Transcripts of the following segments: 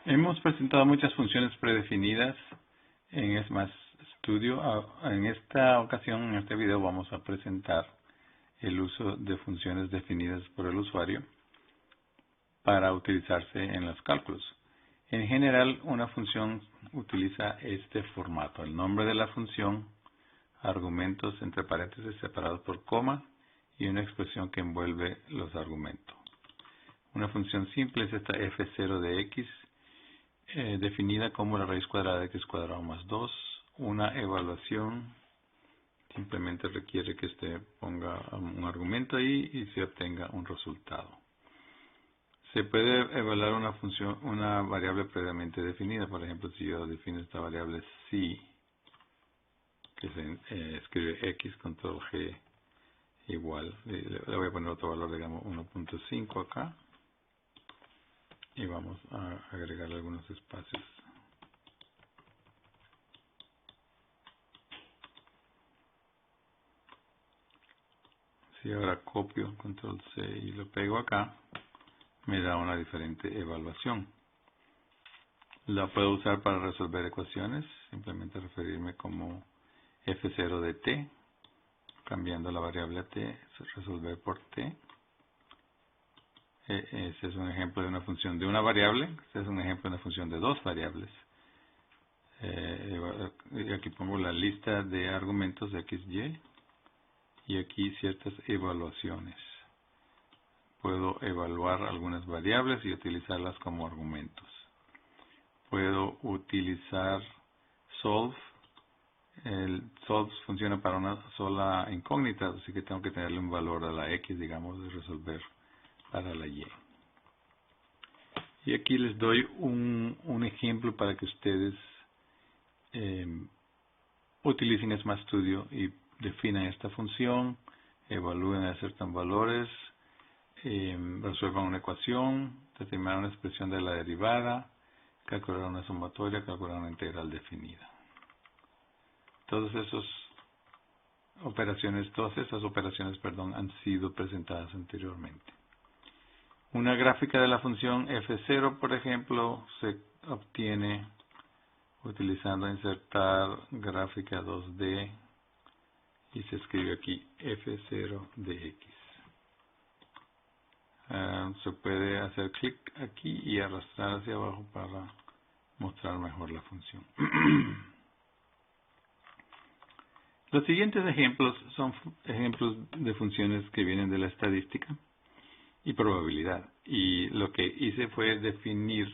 Hemos presentado muchas funciones predefinidas en Smart Studio. En esta ocasión, en este video, vamos a presentar el uso de funciones definidas por el usuario para utilizarse en los cálculos. En general, una función utiliza este formato: el nombre de la función, argumentos entre paréntesis separados por coma y una expresión que envuelve los argumentos. Una función simple es esta f0 de x, definida como la raíz cuadrada de x cuadrado más 2. Una evaluación simplemente requiere que usted ponga un argumento ahí y se obtenga un resultado. Se puede evaluar una función, una variable previamente definida. Por ejemplo, si yo defino esta variable c, que se escribe x control g igual, le voy a poner otro valor, digamos 1.5 acá, y vamos a agregarle algunos espacios. Si ahora copio control C y lo pego acá, me da una diferente evaluación. La puedo usar para resolver ecuaciones, simplemente referirme como f0 de t, cambiando la variable a t, resolver por t. Ese es un ejemplo de una función de una variable. Este es un ejemplo de una función de dos variables. Y aquí pongo la lista de argumentos de x, y, y aquí ciertas evaluaciones. Puedo evaluar algunas variables y utilizarlas como argumentos. Puedo utilizar solve. El solve funciona para una sola incógnita, así que tengo que tenerle un valor a la x, digamos, de resolver para la y. Y aquí les doy un ejemplo para que ustedes utilicen Smart Studio y definan esta función, evalúen, acertan valores, resuelvan una ecuación, determinar una expresión de la derivada, calcular una sumatoria, calcular una integral definida. Todas esas operaciones, han sido presentadas anteriormente. Una gráfica de la función f0, por ejemplo, se obtiene utilizando insertar gráfica 2D y se escribe aquí f0 de x. Se puede hacer clic aquí y arrastrar hacia abajo para mostrar mejor la función. Los siguientes ejemplos son ejemplos de funciones que vienen de la estadística y probabilidad. Y lo que hice fue definir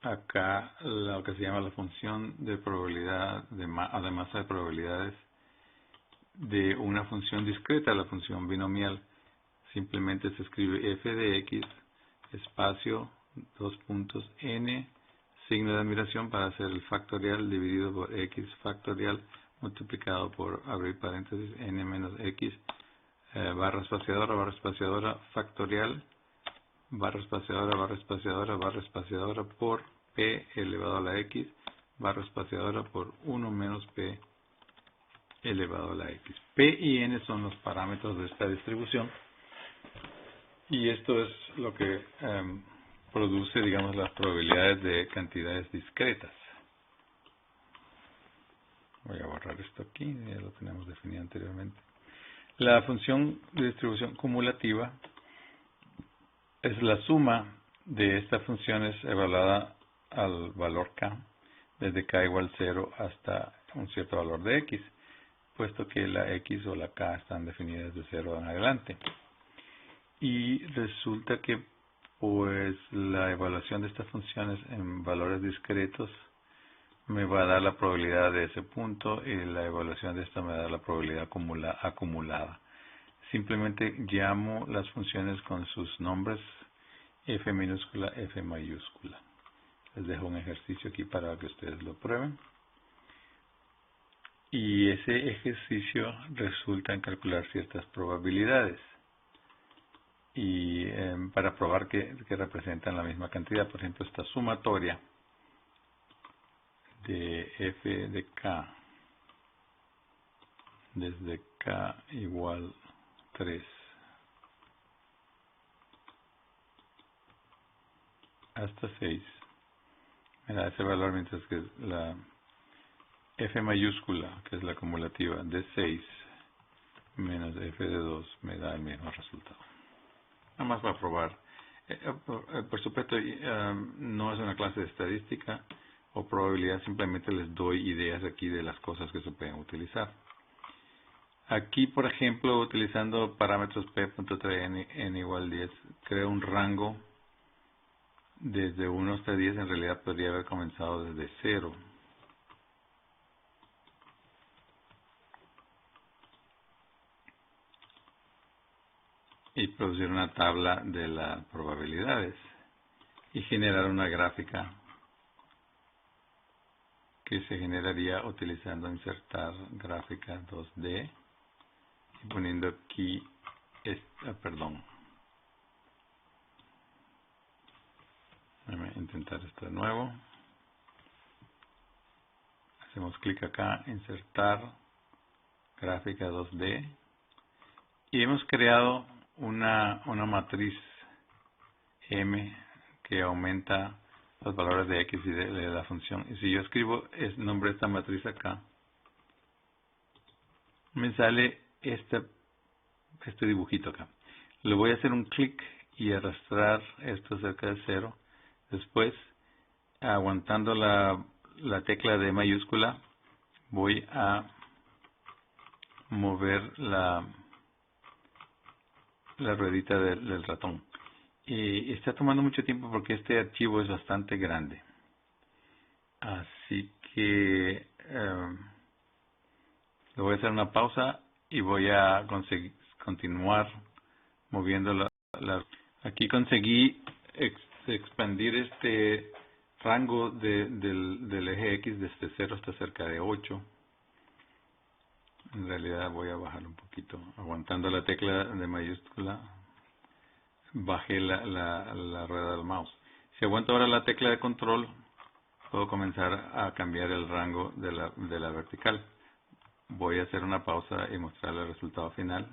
acá lo que se llama la función de probabilidad de masa de probabilidades de una función discreta, la función binomial. Simplemente se escribe f de x, espacio, dos puntos, n, signo de admiración para hacer el factorial dividido por x factorial multiplicado por, abrir paréntesis, n menos x, barra espaciadora, factorial, barra espaciadora por p elevado a la x, barra espaciadora por 1 menos p elevado a la x. P y n son los parámetros de esta distribución. Y esto es lo que produce, digamos, las probabilidades de cantidades discretas. Voy a borrar esto aquí, ya lo tenemos definido anteriormente. La función de distribución cumulativa es la suma de estas funciones evaluada al valor k, desde k igual 0 hasta un cierto valor de x, puesto que la x o la k están definidas de 0 en adelante. Y resulta que pues la evaluación de estas funciones en valores discretos me va a dar la probabilidad de ese punto y la evaluación de esta me da la probabilidad acumulada. Simplemente llamo las funciones con sus nombres f minúscula, f mayúscula. Les dejo un ejercicio aquí para que ustedes lo prueben. Y ese ejercicio resulta en calcular ciertas probabilidades. Y para probar que representan la misma cantidad, por ejemplo, esta sumatoria de f de k desde k igual 3 hasta 6 me da ese valor, mientras que la F mayúscula, que es la acumulativa de 6 menos F de 2, me da el mismo resultado. Nada más para probar. Por supuesto, no es una clase de estadística o probabilidad, simplemente les doy ideas aquí de las cosas que se pueden utilizar. Aquí, por ejemplo, utilizando parámetros p.3 n igual 10, creo un rango desde 1 hasta 10. En realidad podría haber comenzado desde 0. Y producir una tabla de las probabilidades y generar una gráfica que se generaría utilizando insertar gráfica 2D y poniendo aquí déjame intentar esto de nuevo. Hacemos clic acá, insertar gráfica 2D, y hemos creado una matriz M que aumenta los valores de X y de la función. Y si yo escribo el nombre de esta matriz acá, me sale este dibujito acá. Le voy a hacer un clic y arrastrar esto cerca de 0. Después, aguantando la tecla D mayúscula, voy a mover la ruedita del ratón. Y está tomando mucho tiempo porque este archivo es bastante grande. Así que le voy a hacer una pausa y voy a continuar moviendo Aquí conseguí expandir este rango del eje X desde 0 hasta cerca de 8. En realidad voy a bajar un poquito. Aguantando la tecla de mayúscula, bajé la rueda del mouse. Si aguanto ahora la tecla de control, puedo comenzar a cambiar el rango de la vertical. Voy a hacer una pausa y mostrar el resultado final.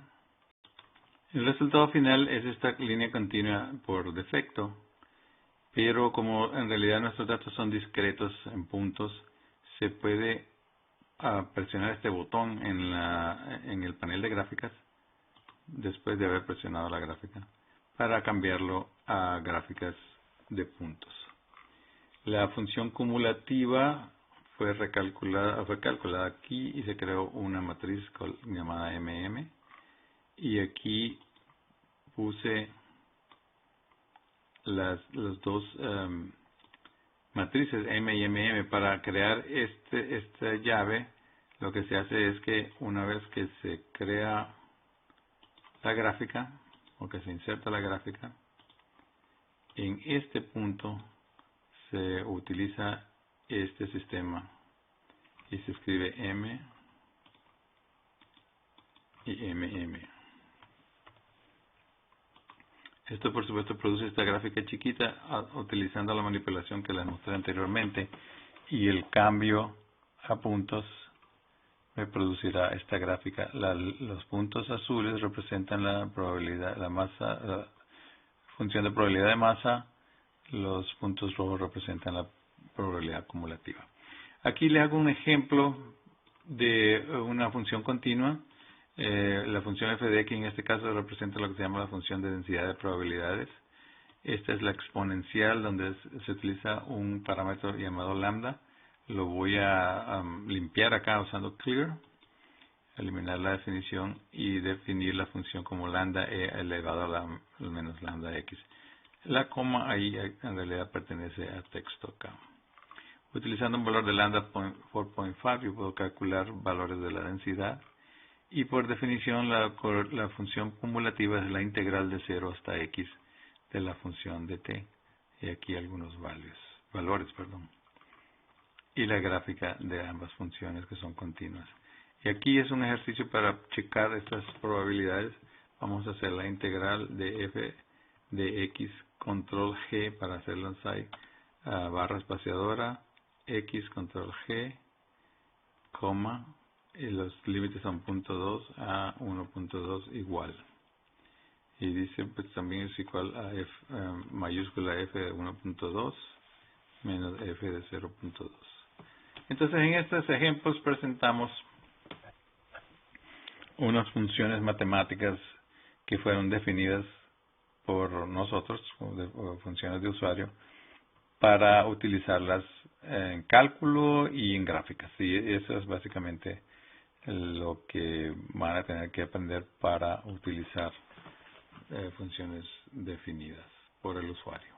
El resultado final es esta línea continua por defecto, pero como en realidad nuestros datos son discretos en puntos, se puede presionar este botón en el panel de gráficas después de haber presionado la gráfica para cambiarlo a gráficas de puntos. La función cumulativa fue calculada aquí y se creó una matriz llamada MM, y aquí puse las dos matrices M y MM. Para crear esta llave, lo que se hace es que una vez que se crea la gráfica o que se inserta la gráfica, en este punto se utiliza este sistema y se escribe M y MM. Esto por supuesto produce esta gráfica chiquita utilizando la manipulación que les mostré anteriormente, y el cambio a puntos me producirá esta gráfica. Los puntos azules representan la probabilidad, la masa, la función de probabilidad de masa. Los puntos rojos representan la probabilidad acumulativa. Aquí le hago un ejemplo de una función continua. La función f de x en este caso representa lo que se llama la función de densidad de probabilidades. Esta es la exponencial, donde se utiliza un parámetro llamado lambda. Lo voy a limpiar acá usando clear, eliminar la definición y definir la función como lambda e elevado a la menos lambda x. La coma ahí en realidad pertenece a texto acá. Utilizando un valor de lambda 4.5, yo puedo calcular valores de la densidad. Y por definición, la función cumulativa es la integral de 0 hasta x de la función de t. Y aquí algunos valores. Y la gráfica de ambas funciones que son continuas. Y aquí es un ejercicio para checar estas probabilidades. Vamos a hacer la integral de f de x, control G para hacerlo en barra espaciadora, x, control G, coma, y los límites son 0.2 a 1.2 igual. Y dice, pues también es igual a f, mayúscula f de 1.2 menos f de 0.2. Entonces, en estos ejemplos presentamos unas funciones matemáticas que fueron definidas por nosotros, o funciones de usuario, para utilizarlas en cálculo y en gráficas. Y eso es básicamente lo que van a tener que aprender para utilizar funciones definidas por el usuario.